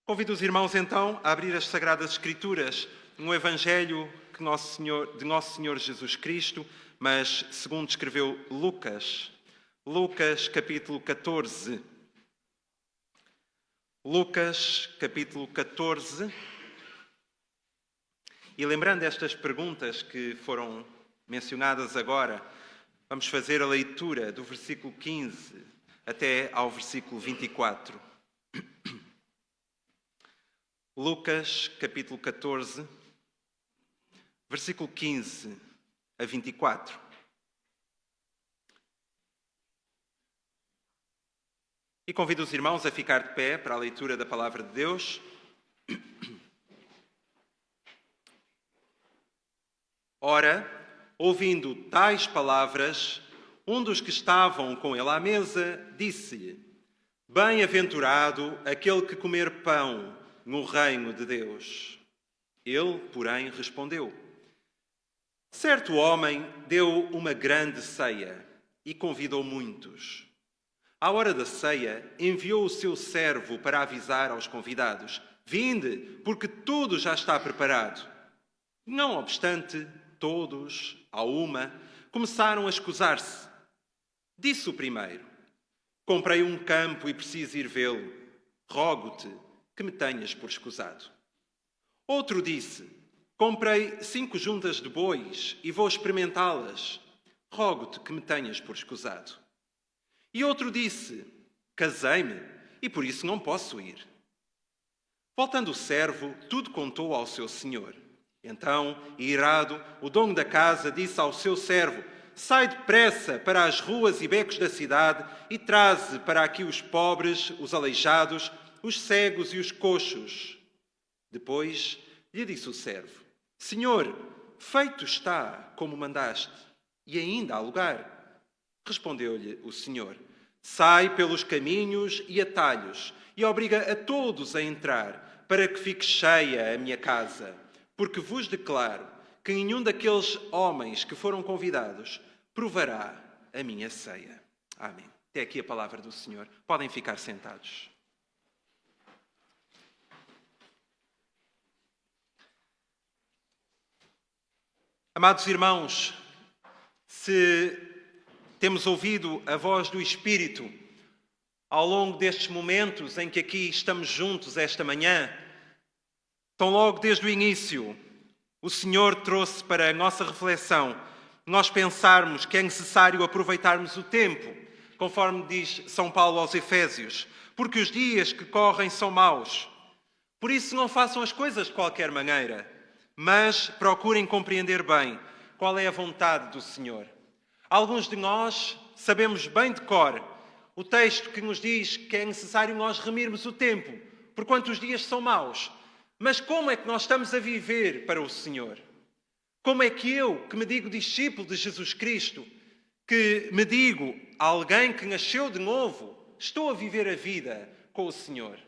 Convido os irmãos então a abrir as Sagradas Escrituras no Evangelho de Nosso Senhor Jesus Cristo, mas segundo escreveu Lucas. Lucas capítulo 14. Lucas capítulo 14. E lembrando estas perguntas que foram mencionadas agora, vamos fazer a leitura do versículo 15 até ao versículo 24. Lucas, capítulo 14, versículo 15 a 24. E convido os irmãos a ficar de pé para a leitura da Palavra de Deus. Ora, ouvindo tais palavras, um dos que estavam com ele à mesa disse-lhe: Bem-aventurado aquele que comer pão no reino de Deus. Ele, porém, respondeu: Certo homem deu uma grande ceia e convidou muitos. À hora da ceia, enviou o seu servo para avisar aos convidados: Vinde, porque tudo já está preparado. Não obstante, todos, à uma, começaram a escusar-se. Disse o primeiro: Comprei um campo e preciso ir vê-lo. Rogo-te que me tenhas por escusado. Outro disse: Comprei 5 juntas de bois e vou experimentá-las. Rogo-te que me tenhas por escusado. E outro disse: Casei-me e por isso não posso ir. Voltando o servo, tudo contou ao seu senhor. Então, irado, o dono da casa disse ao seu servo: Sai depressa para as ruas e becos da cidade e traze para aqui os pobres, os aleijados, os cegos e os coxos. Depois lhe disse o servo: Senhor, feito está como mandaste, e ainda há lugar. Respondeu-lhe o Senhor: Sai pelos caminhos e atalhos e obriga a todos a entrar, para que fique cheia a minha casa. Porque vos declaro que nenhum daqueles homens que foram convidados provará a minha ceia. Amém. Até aqui a palavra do Senhor. Podem ficar sentados. Amados irmãos, se temos ouvido a voz do Espírito ao longo destes momentos em que aqui estamos juntos esta manhã, tão logo desde o início, o Senhor trouxe para a nossa reflexão nós pensarmos que é necessário aproveitarmos o tempo, conforme diz São Paulo aos Efésios, porque os dias que correm são maus. Por isso não façam as coisas de qualquer maneira, mas procurem compreender bem qual é a vontade do Senhor. Alguns de nós sabemos bem de cor o texto que nos diz que é necessário nós remirmos o tempo, porquanto os dias são maus. Mas como é que nós estamos a viver para o Senhor? Como é que eu, que me digo discípulo de Jesus Cristo, que me digo alguém que nasceu de novo, estou a viver a vida com o Senhor?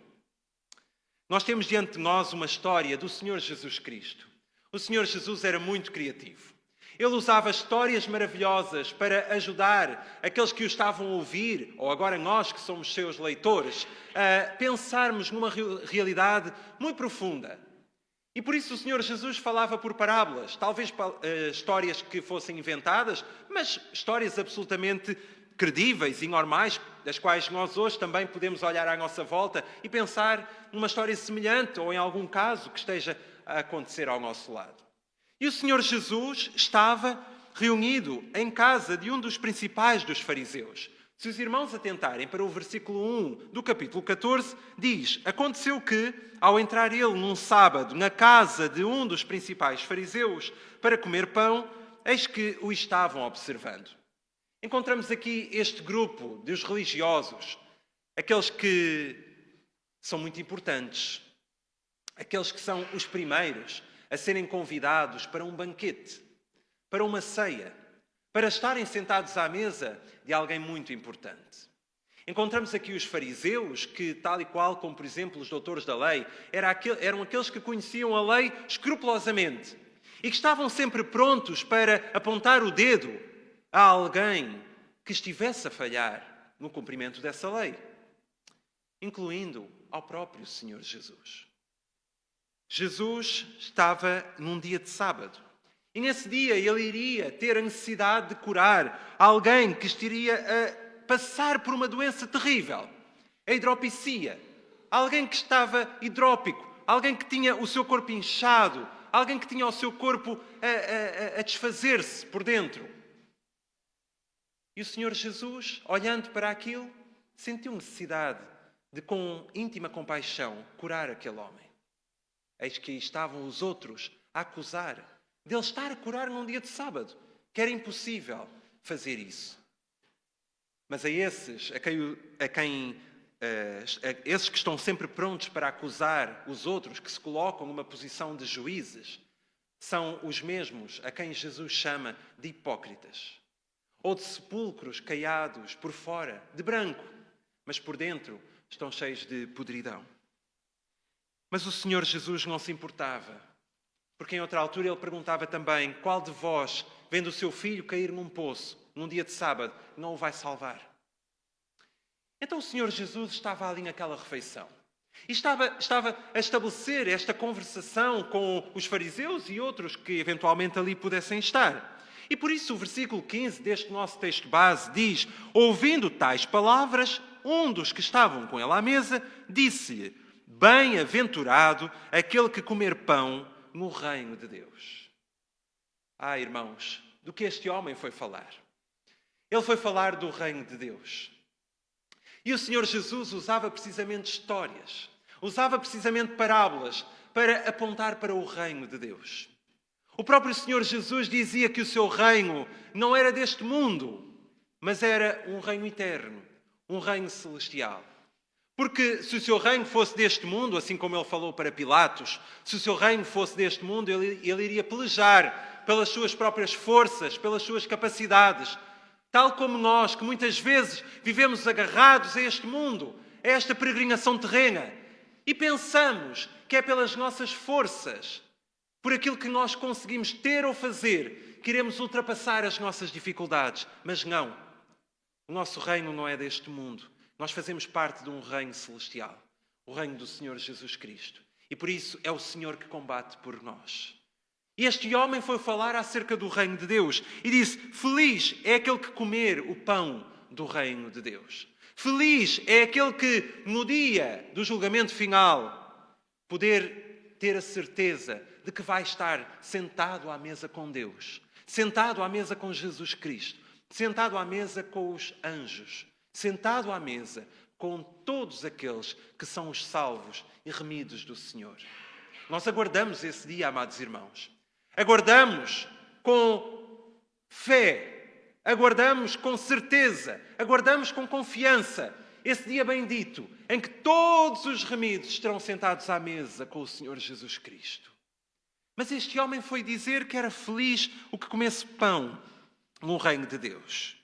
Nós temos diante de nós uma história do Senhor Jesus Cristo. O Senhor Jesus era muito criativo. Ele usava histórias maravilhosas para ajudar aqueles que o estavam a ouvir, ou agora nós que somos seus leitores, a pensarmos numa realidade muito profunda. E por isso o Senhor Jesus falava por parábolas, talvez histórias que fossem inventadas, mas histórias absolutamente credíveis e normais, das quais nós hoje também podemos olhar à nossa volta e pensar numa história semelhante ou em algum caso que esteja a acontecer ao nosso lado. E o Senhor Jesus estava reunido em casa de um dos principais dos fariseus. Se os irmãos atentarem para o versículo 1 do capítulo 14, diz: Aconteceu que, ao entrar ele num sábado na casa de um dos principais fariseus para comer pão, eis que o estavam observando. Encontramos aqui este grupo dos religiosos, aqueles que são muito importantes, aqueles que são os primeiros a serem convidados para um banquete, para uma ceia, para estarem sentados à mesa de alguém muito importante. Encontramos aqui os fariseus que, tal e qual como, por exemplo, os doutores da lei, eram aqueles que conheciam a lei escrupulosamente e que estavam sempre prontos para apontar o dedo a alguém que estivesse a falhar no cumprimento dessa lei, incluindo ao próprio Senhor Jesus. Jesus estava num dia de sábado. E nesse dia ele iria ter a necessidade de curar alguém que estaria a passar por uma doença terrível, a hidropicia. Alguém que estava hidrópico, alguém que tinha o seu corpo inchado, alguém que tinha o seu corpo a desfazer-se por dentro. E o Senhor Jesus, olhando para aquilo, sentiu necessidade de, com íntima compaixão, curar aquele homem. Eis que aí estavam os outros a acusar dele estar a curar num dia de sábado, que era impossível fazer isso. Mas a esses que estão sempre prontos para acusar os outros, que se colocam numa posição de juízes, são os mesmos a quem Jesus chama de hipócritas, ou de sepulcros caiados por fora, de branco, mas por dentro estão cheios de podridão. Mas o Senhor Jesus não se importava, porque em outra altura ele perguntava também: qual de vós, vendo o seu filho cair num poço, num dia de sábado, não o vai salvar? Então o Senhor Jesus estava ali naquela refeição. E estava a estabelecer esta conversação com os fariseus e outros que eventualmente ali pudessem estar. E por isso o versículo 15 deste nosso texto base diz: ouvindo tais palavras, um dos que estavam com ele à mesa disse-lhe: bem-aventurado aquele que comer pão no reino de Deus. Ah, irmãos, do que este homem foi falar? Ele foi falar do reino de Deus. E o Senhor Jesus usava precisamente histórias, usava precisamente parábolas para apontar para o reino de Deus. O próprio Senhor Jesus dizia que o seu reino não era deste mundo, mas era um reino eterno, um reino celestial. Porque se o seu reino fosse deste mundo, assim como ele falou para Pilatos, se o seu reino fosse deste mundo, ele iria pelejar pelas suas próprias forças, pelas suas capacidades. Tal como nós, que muitas vezes vivemos agarrados a este mundo, a esta peregrinação terrena, e pensamos que é pelas nossas forças, por aquilo que nós conseguimos ter ou fazer, que iremos ultrapassar as nossas dificuldades. Mas não, o nosso reino não é deste mundo. Nós fazemos parte de um reino celestial, o reino do Senhor Jesus Cristo. E por isso é o Senhor que combate por nós. E este homem foi falar acerca do reino de Deus e disse: feliz é aquele que comer o pão do reino de Deus. Feliz é aquele que, no dia do julgamento final, poder ter a certeza de que vai estar sentado à mesa com Deus, sentado à mesa com Jesus Cristo, sentado à mesa com os anjos, sentado à mesa com todos aqueles que são os salvos e remidos do Senhor. Nós aguardamos esse dia, amados irmãos. Aguardamos com fé, aguardamos com certeza, aguardamos com confiança esse dia bendito em que todos os remidos estarão sentados à mesa com o Senhor Jesus Cristo. Mas este homem foi dizer que era feliz o que comesse pão no reino de Deus.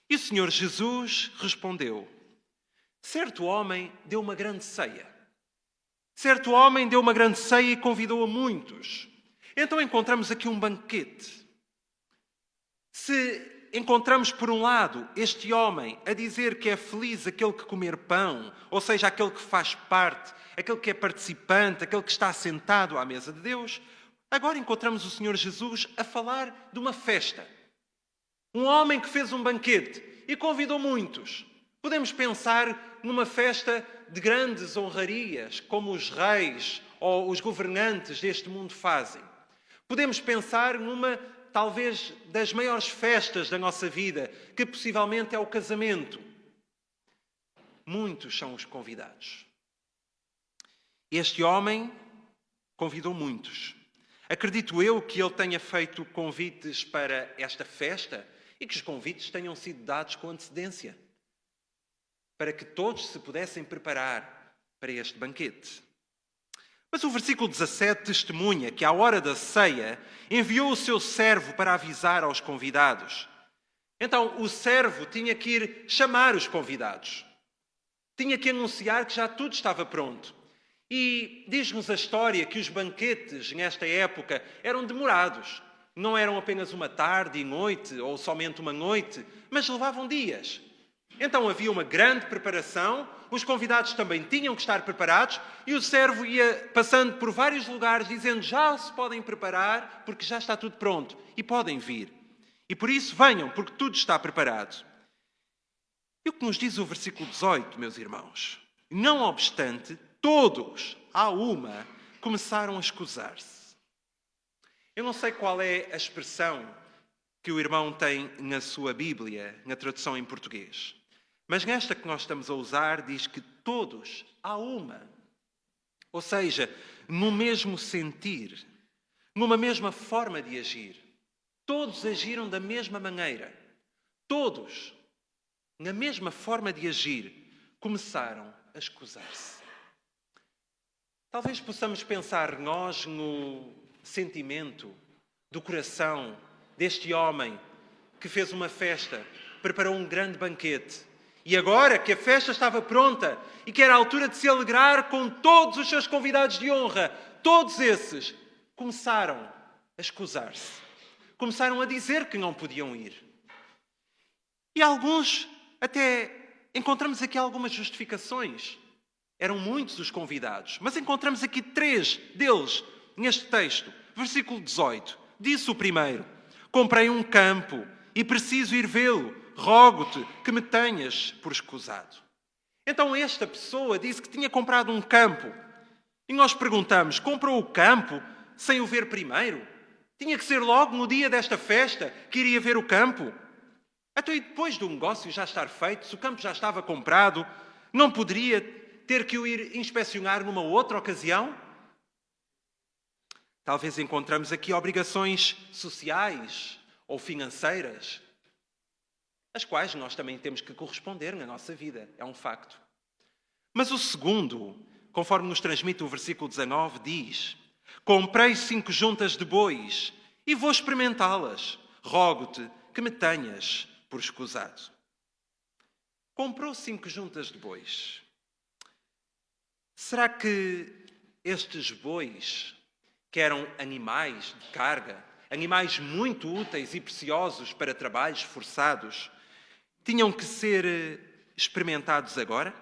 E o Senhor Jesus respondeu: certo homem deu uma grande ceia. Certo homem deu uma grande ceia e convidou a muitos. Então encontramos aqui um banquete. Se encontramos, por um lado, este homem a dizer que é feliz aquele que comer pão, ou seja, aquele que faz parte, aquele que é participante, aquele que está sentado à mesa de Deus, agora encontramos o Senhor Jesus a falar de uma festa. Um homem que fez um banquete e convidou muitos. Podemos pensar numa festa de grandes honrarias, como os reis ou os governantes deste mundo fazem. Podemos pensar numa, talvez, das maiores festas da nossa vida, que possivelmente é o casamento. Muitos são os convidados. Este homem convidou muitos. Acredito eu que ele tenha feito convites para esta festa e que os convites tenham sido dados com antecedência, para que todos se pudessem preparar para este banquete. Mas o versículo 17 testemunha que, à hora da ceia, enviou o seu servo para avisar aos convidados. Então, o servo tinha que ir chamar os convidados. Tinha que anunciar que já tudo estava pronto. E diz-nos a história que os banquetes, nesta época, eram demorados. Não eram apenas uma tarde e noite, ou somente uma noite, mas levavam dias. Então havia uma grande preparação, os convidados também tinham que estar preparados e o servo ia passando por vários lugares dizendo: já se podem preparar porque já está tudo pronto e podem vir. E por isso venham, porque tudo está preparado. E o que nos diz o versículo 18, meus irmãos? Não obstante, todos, à uma, começaram a escusar-se. Eu não sei qual é a expressão que o irmão tem na sua Bíblia, na tradução em português. Mas nesta que nós estamos a usar, diz que todos, à uma. Ou seja, no mesmo sentir, numa mesma forma de agir. Todos agiram da mesma maneira. Todos, na mesma forma de agir, começaram a escusar-se. Talvez possamos pensar nós no sentimento do coração deste homem que fez uma festa, preparou um grande banquete. E agora que a festa estava pronta e que era a altura de se alegrar com todos os seus convidados de honra, todos esses começaram a escusar-se. Começaram a dizer que não podiam ir. E alguns, até encontramos aqui algumas justificações. Eram muitos os convidados, mas encontramos aqui 3 deles neste texto. Versículo 18. Disse o primeiro: comprei um campo e preciso ir vê-lo. Rogo-te que me tenhas por escusado. Então esta pessoa disse que tinha comprado um campo. E nós perguntamos: comprou o campo sem o ver primeiro? Tinha que ser logo no dia desta festa que iria ver o campo? Então, e depois do negócio já estar feito, se o campo já estava comprado, não poderia ter que o ir inspecionar numa outra ocasião? Talvez encontramos aqui obrigações sociais ou financeiras, as quais nós também temos que corresponder na nossa vida, é um facto. Mas o segundo, conforme nos transmite o versículo 19, diz: comprei 5 juntas de bois e vou experimentá-las. Rogo-te que me tenhas por escusado. Comprou 5 juntas de bois. Será que estes bois, que eram animais de carga, animais muito úteis e preciosos para trabalhos forçados, tinham que ser experimentados agora?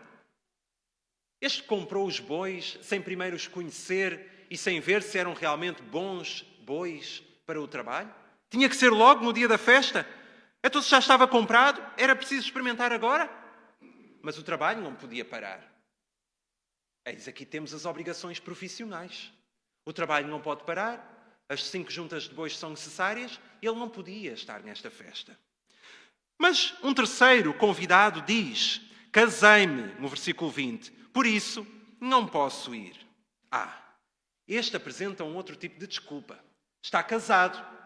Este comprou os bois sem primeiro os conhecer e sem ver se eram realmente bons bois para o trabalho? Tinha que ser logo no dia da festa? Então, se já estava comprado, era preciso experimentar agora? Mas o trabalho não podia parar. Eis aqui temos as obrigações profissionais. O trabalho não pode parar, as 5 juntas de bois são necessárias e ele não podia estar nesta festa. Mas um terceiro convidado diz: casei-me, no versículo 20, por isso não posso ir. Este apresenta um outro tipo de desculpa. Está casado.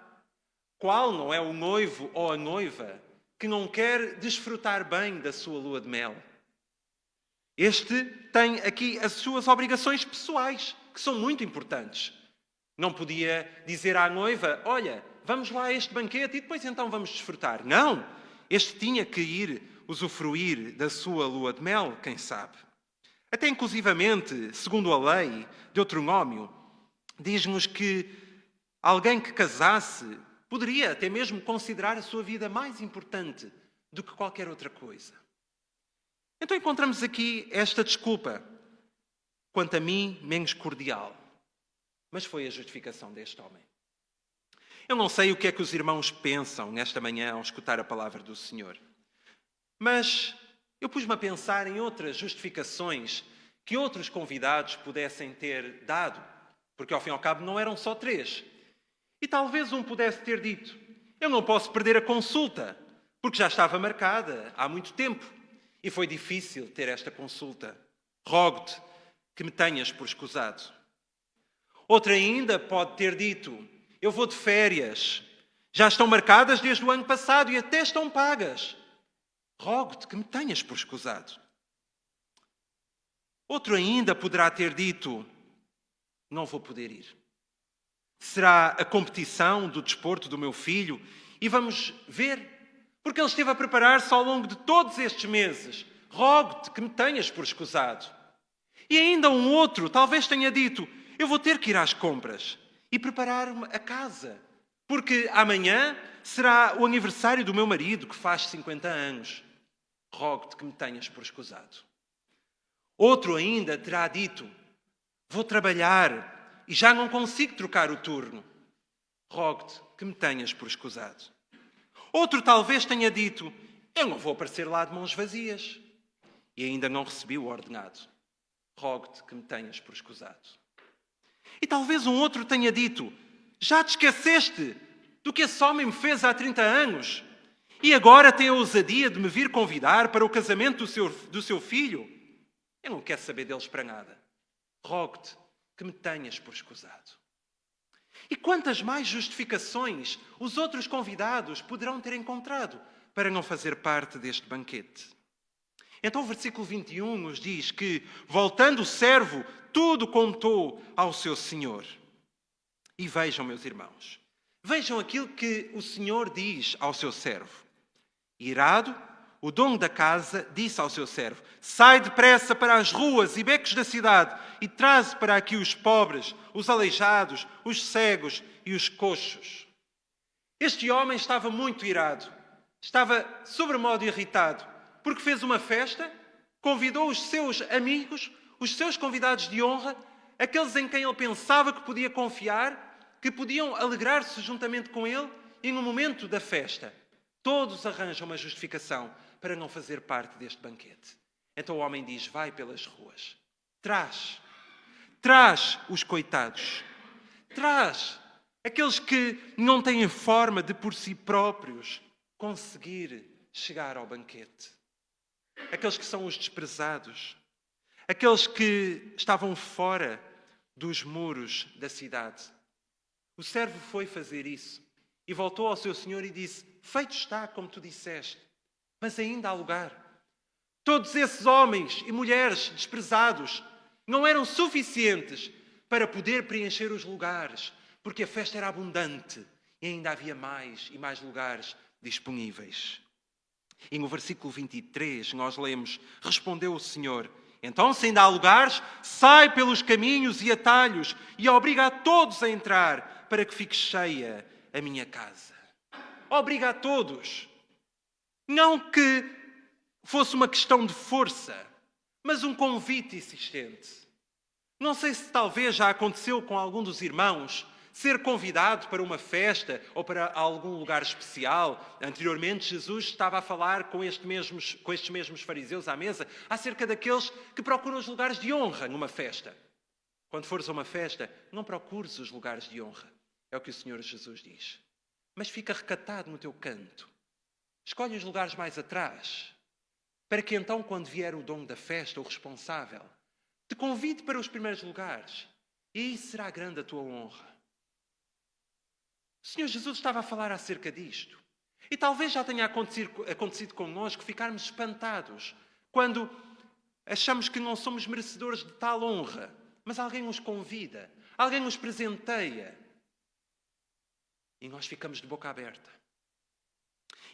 Qual não é o noivo ou a noiva que não quer desfrutar bem da sua lua de mel? Este tem aqui as suas obrigações pessoais, que são muito importantes. Não podia dizer à noiva: olha, vamos lá a este banquete e depois então vamos desfrutar. Não! Este tinha que ir usufruir da sua lua de mel, quem sabe. Até inclusivamente, segundo a lei, Deuteronômio, diz-nos que alguém que casasse poderia até mesmo considerar a sua vida mais importante do que qualquer outra coisa. Então encontramos aqui esta desculpa. Quanto a mim, menos cordial. Mas foi a justificação deste homem. Eu não sei o que é que os irmãos pensam nesta manhã ao escutar a palavra do Senhor. Mas eu pus-me a pensar em outras justificações que outros convidados pudessem ter dado. Porque ao fim e ao cabo não eram só 3. E talvez um pudesse ter dito: eu não posso perder a consulta, porque já estava marcada há muito tempo. E foi difícil ter esta consulta. Rogo-te que me tenhas por escusado. Outra ainda pode ter dito: eu vou de férias. Já estão marcadas desde o ano passado e até estão pagas. Rogo-te que me tenhas por escusado. Outro ainda poderá ter dito: não vou poder ir. Será a competição do desporto do meu filho e vamos ver, porque ele esteve a preparar-se ao longo de todos estes meses. Rogo-te que me tenhas por escusado. E ainda um outro talvez tenha dito: eu vou ter que ir às compras e preparar a casa, porque amanhã será o aniversário do meu marido, que faz 50 anos. rogo-te que me tenhas por escusado. Outro ainda terá dito: vou trabalhar e já não consigo trocar o turno. Rogo-te que me tenhas por escusado. Outro talvez tenha dito: eu não vou aparecer lá de mãos vazias e ainda não recebi o ordenado. Rogo-te que me tenhas por escusado. E talvez um outro tenha dito: já te esqueceste do que esse homem me fez há 30 anos e agora tem a ousadia de me vir convidar para o casamento do seu filho? Eu não quero saber deles para nada. Rogo-te que me tenhas por escusado. E quantas mais justificações os outros convidados poderão ter encontrado para não fazer parte deste banquete? Então o versículo 21 nos diz que, voltando o servo, tudo contou ao seu senhor. E vejam, meus irmãos, vejam aquilo que o senhor diz ao seu servo. Irado, o dono da casa disse ao seu servo: sai depressa para as ruas e becos da cidade e traze para aqui os pobres, os aleijados, os cegos e os coxos. Este homem estava muito irado, estava sobremodo irritado, porque fez uma festa, convidou os seus amigos, os seus convidados de honra, aqueles em quem ele pensava que podia confiar, que podiam alegrar-se juntamente com ele, e no momento da festa, todos arranjam uma justificação para não fazer parte deste banquete. Então o homem diz: vai pelas ruas, traz os coitados, traz aqueles que não têm forma de por si próprios conseguir chegar ao banquete, aqueles que são os desprezados, aqueles que estavam fora dos muros da cidade. O servo foi fazer isso e voltou ao seu senhor e disse: feito está como tu disseste, mas ainda há lugar. Todos esses homens e mulheres desprezados não eram suficientes para poder preencher os lugares, porque a festa era abundante e ainda havia mais e mais lugares disponíveis. E no versículo 23 nós lemos: respondeu o Senhor: então, se ainda há lugares, sai pelos caminhos e atalhos e obriga a todos a entrar, para que fique cheia a minha casa. Obriga a todos. Não que fosse uma questão de força, mas um convite insistente. Não sei se talvez já aconteceu com algum dos irmãos ser convidado para uma festa ou para algum lugar especial. Anteriormente, Jesus estava a falar com estes mesmos fariseus à mesa acerca daqueles que procuram os lugares de honra numa festa. Quando fores a uma festa, não procures os lugares de honra. É o que o Senhor Jesus diz. Mas fica recatado no teu canto. Escolhe os lugares mais atrás, para que então, quando vier o dono da festa, o responsável, te convide para os primeiros lugares. E aí será grande a tua honra. O Senhor Jesus estava a falar acerca disto. E talvez já tenha acontecido connosco ficarmos espantados quando achamos que não somos merecedores de tal honra, mas alguém nos convida, alguém nos presenteia. E nós ficamos de boca aberta.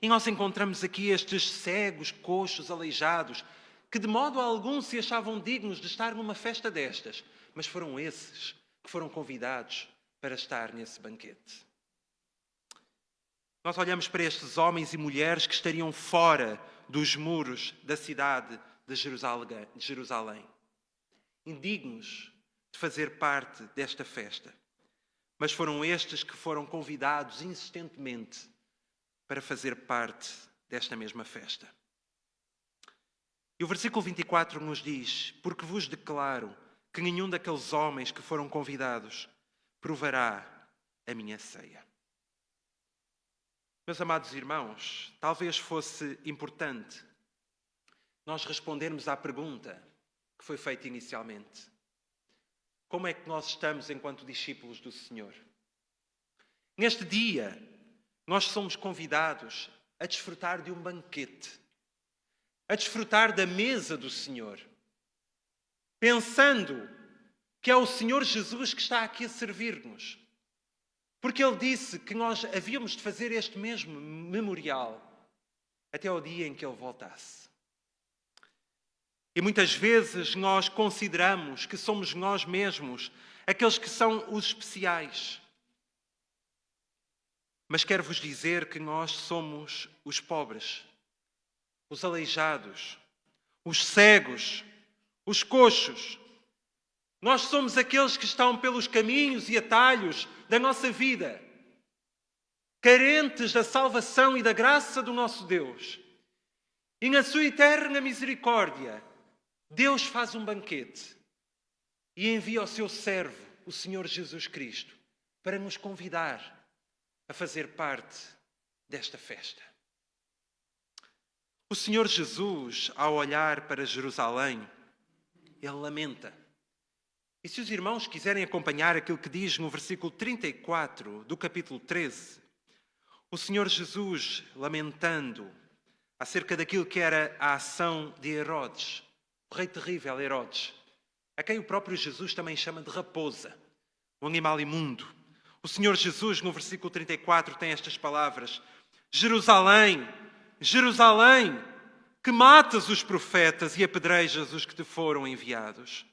E nós encontramos aqui estes cegos, coxos, aleijados, que de modo algum se achavam dignos de estar numa festa destas, mas foram esses que foram convidados para estar nesse banquete. Nós olhamos para estes homens e mulheres que estariam fora dos muros da cidade de Jerusalém, indignos de fazer parte desta festa. Mas foram estes que foram convidados insistentemente para fazer parte desta mesma festa. E o versículo 24 nos diz: porque vos declaro que nenhum daqueles homens que foram convidados provará a minha ceia. Meus amados irmãos, talvez fosse importante nós respondermos à pergunta que foi feita inicialmente. Como é que nós estamos enquanto discípulos do Senhor? Neste dia, nós somos convidados a desfrutar de um banquete, a desfrutar da mesa do Senhor, pensando que é o Senhor Jesus que está aqui a servir-nos. Porque Ele disse que nós havíamos de fazer este mesmo memorial até ao dia em que Ele voltasse. E muitas vezes nós consideramos que somos nós mesmos aqueles que são os especiais. Mas quero-vos dizer que nós somos os pobres, os aleijados, os cegos, os coxos. Nós somos aqueles que estão pelos caminhos e atalhos da nossa vida, carentes da salvação e da graça do nosso Deus. E na sua eterna misericórdia, Deus faz um banquete e envia o seu servo, o Senhor Jesus Cristo, para nos convidar a fazer parte desta festa. O Senhor Jesus, ao olhar para Jerusalém, ele lamenta. E se os irmãos quiserem acompanhar aquilo que diz no versículo 34 do capítulo 13, o Senhor Jesus lamentando acerca daquilo que era a ação de Herodes, o rei terrível Herodes, a quem o próprio Jesus também chama de raposa, um animal imundo. O Senhor Jesus, no versículo 34, tem estas palavras: Jerusalém, Jerusalém, que matas os profetas e apedrejas os que te foram enviados.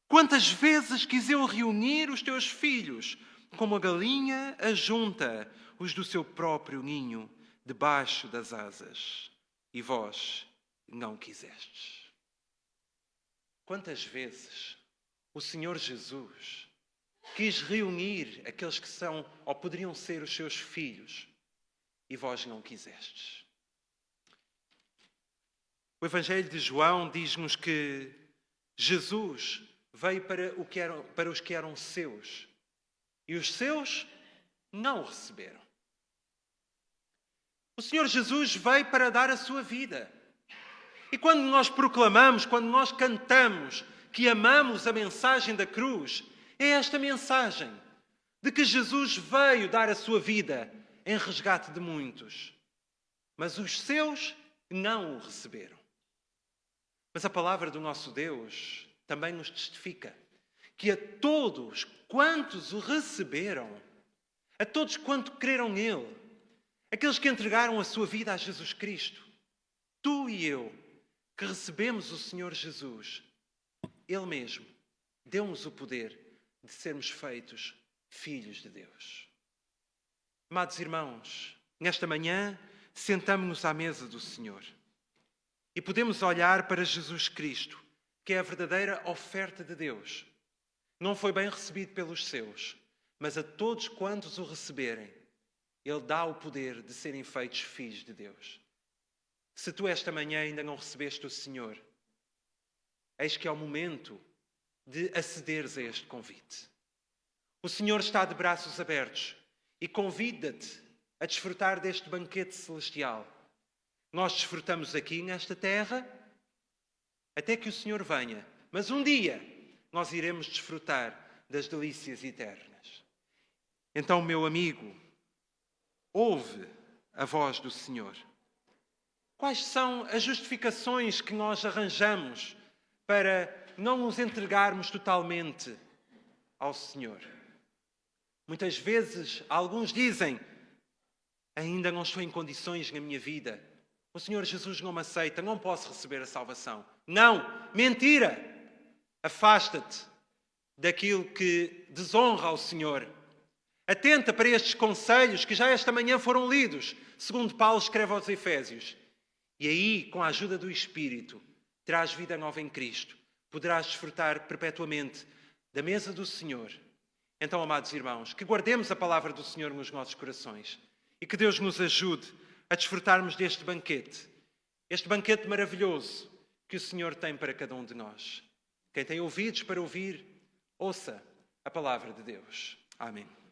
Quantas vezes quis eu reunir os teus filhos, como a galinha ajunta os do seu próprio ninho debaixo das asas, e vós não quisestes. Quantas vezes o Senhor Jesus quis reunir aqueles que são ou poderiam ser os seus filhos, e vós não quisestes. O Evangelho de João diz-nos que Jesus veio para os que eram seus, e os seus não o receberam. O Senhor Jesus veio para dar a sua vida. E quando nós proclamamos, quando nós cantamos que amamos a mensagem da cruz, é esta mensagem de que Jesus veio dar a sua vida em resgate de muitos. Mas os seus não o receberam. Mas a palavra do nosso Deus também nos testifica que a todos quantos o receberam, a todos quantos creram nele, aqueles que entregaram a sua vida a Jesus Cristo, tu e eu, que recebemos o Senhor Jesus, ele mesmo deu-nos o poder de sermos feitos filhos de Deus. Amados irmãos, nesta manhã sentamo-nos à mesa do Senhor e podemos olhar para Jesus Cristo, que é a verdadeira oferta de Deus. Não foi bem recebido pelos seus, mas a todos quantos o receberem, ele dá o poder de serem feitos filhos de Deus. Se tu esta manhã ainda não recebeste o Senhor, eis que é o momento de acederes a este convite. O Senhor está de braços abertos e convida-te a desfrutar deste banquete celestial. Nós desfrutamos aqui nesta terra até que o Senhor venha, mas um dia nós iremos desfrutar das delícias eternas. Então, meu amigo, ouve a voz do Senhor. Quais são as justificações que nós arranjamos para não nos entregarmos totalmente ao Senhor? Muitas vezes, alguns dizem: ainda não estou em condições na minha vida. O Senhor Jesus não me aceita, não posso receber a salvação. Não, mentira! Afasta-te daquilo que desonra ao Senhor. Atenta para estes conselhos que já esta manhã foram lidos, segundo Paulo escreve aos Efésios. E aí, com a ajuda do Espírito, terás vida nova em Cristo. Poderás desfrutar perpetuamente da mesa do Senhor. Então, amados irmãos, que guardemos a palavra do Senhor nos nossos corações e que Deus nos ajude a desfrutarmos deste banquete maravilhoso que o Senhor tem para cada um de nós. Quem tem ouvidos para ouvir, ouça a palavra de Deus. Amém.